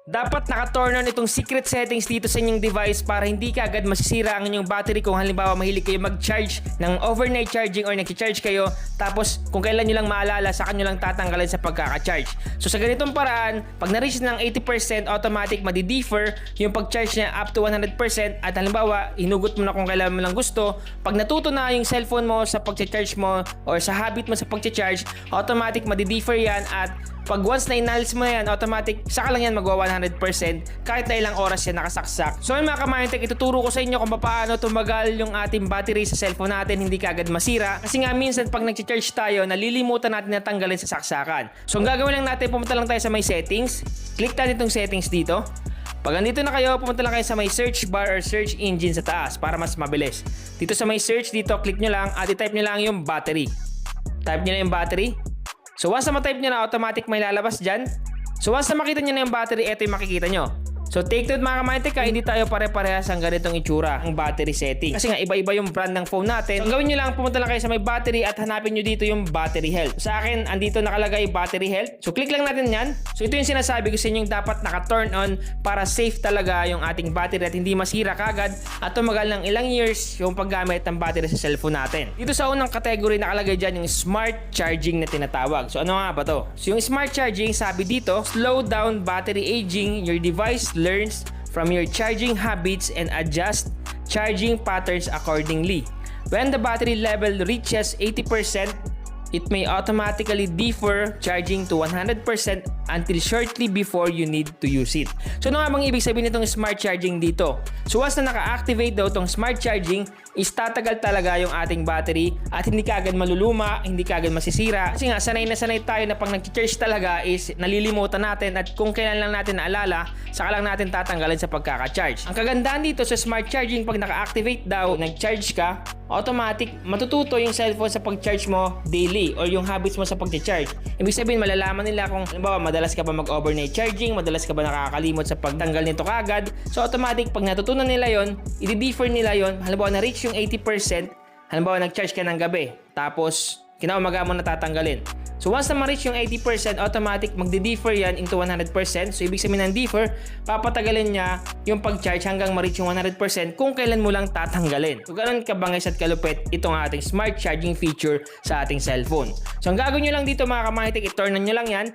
Dapat naka-turn on itong secret settings dito sa inyong device para hindi ka agad masisira ang inyong battery kung halimbawa mahilig kayo mag-charge ng overnight charging or nag-charge kayo tapos kung kailan nyo lang maalala saka nyo lang tatanggalin sa pagkaka-charge. So sa ganitong paraan, pag na-reach ng 80% automatic madi-defer yung pag-charge niya up to 100% at halimbawa hinugot mo na kung kailan mo lang gusto, pag natuto na yung cellphone mo sa pag-charge mo or sa habit mo sa pag-charge, automatic madi-defer yan at pag once na inalis mo na yan, automatic saka lang yan magwa 100% kahit na ilang oras yan nakasaksak. So mga ka-Mindtech, ituturo ko sa inyo kung paano tumagal yung ating battery sa cellphone natin, hindi kagad masira. Kasi nga minsan pag nag-charge tayo, nalilimutan natin na tanggalin sa saksakan. So ang gagawin lang natin, pumunta lang tayo sa may settings. Click natin itong settings dito. Pag andito na kayo, pumunta lang kayo sa may search bar or search engine sa taas para mas mabilis. Dito sa may search, dito click nyo lang at i-type nyo lang yung battery. Type nyo na yung battery. So once na ma-type nyo na, automatic may lalabas dyan. So once na makita nyo na yung battery, ito yung makikita nyo. So take note mga ka-Mindtech, hindi tayo pare-parehas ang ganitong itsura ang battery setting. Kasi nga iba-iba yung brand ng phone natin. So ang gawin nyo lang, pumunta lang kayo sa may battery at hanapin nyo dito yung battery health. Sa akin, andito nakalagay battery health. So click lang natin yan. So ito yung sinasabi ko sa inyo, dapat naka-turn on para safe talaga yung ating battery at hindi masira kagad at tumagal ng ilang years yung paggamit ng battery sa cellphone natin. Dito sa unang category nakalagay dyan yung smart charging na tinatawag. So ano nga ba to? So yung smart charging, sabi dito, slow down battery aging, your device learns from your charging habits and adjust charging patterns accordingly. When the battery level reaches 80%, it may automatically defer charging to 100% until shortly before you need to use it. So ano nga bang ibig sabihin nitong smart charging dito? So once na naka-activate daw itong smart charging, is tatagal talaga yung ating battery at hindi kaagad maluluma, hindi kaagad masisira. Kasi nga sanay na sanay tayo na pag nag-charge talaga is nalilimutan natin at kung kailan lang natin naalala, saka lang natin tatanggalin sa pagkaka-charge. Ang kagandahan dito sa smart charging, pag naka-activate daw, nag-charge ka, automatic matututo yung cellphone sa pag-charge mo daily or yung habits mo sa pag-charge. Ibig sabihin malalaman nila kung halimbawa madalas ka ba mag-overnight charging, madalas ka ba nakakalimot sa pagtanggal nito kaagad. So automatic pag natutunan nila yon, i-defer nila yon. Halimbawa na-reach yung 80%, halimbawa nag-charge ka ng gabi, tapos kinaumaga mo natatanggalin. So once na ma-reach yung 80%, automatic magde-defer yan into 100%. So ibig sabihin ng defer, papatagalin niya yung pag-charge hanggang ma-reach yung 100% kung kailan mo lang tatanggalin. So ganun kabangis at kalupit itong ating smart charging feature sa ating cellphone. So ang gagawin nyo lang dito mga ka-Mindtech, i-turn on nyo lang yan.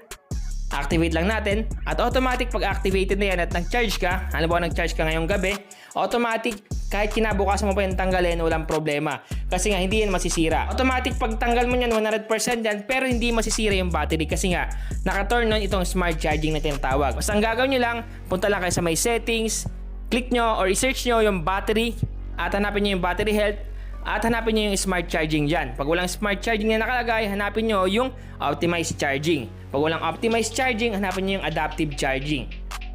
Activate lang natin at automatic pag activated na yan at nag-charge ka, halimbawa nag-charge ka ngayong gabi, automatic kahit kinabukasan mo pa yung tanggalin, walang problema kasi nga hindi yan masisira. Automatic pag tanggal mo yan 100% yan pero hindi masisira yung battery kasi nga naka-turn on itong smart charging na tinatawag. Basta ang gagawin nyo lang, punta lang kayo sa may settings, click nyo or i-search nyo yung battery at hanapin nyo yung battery health at hanapin nyo yung smart charging dyan. Pag walang smart charging na nakalagay, hanapin nyo yung optimized charging. Pag walang optimized charging, hanapin nyo yung adaptive charging.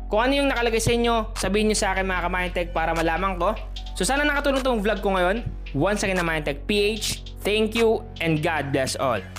Kung ano yung nakalagay sa inyo, sabihin nyo sa akin mga ka-Mindtech para malaman ko. So sana nakatulong tong vlog ko ngayon. Once again na Mindtech PH, thank you and God bless all.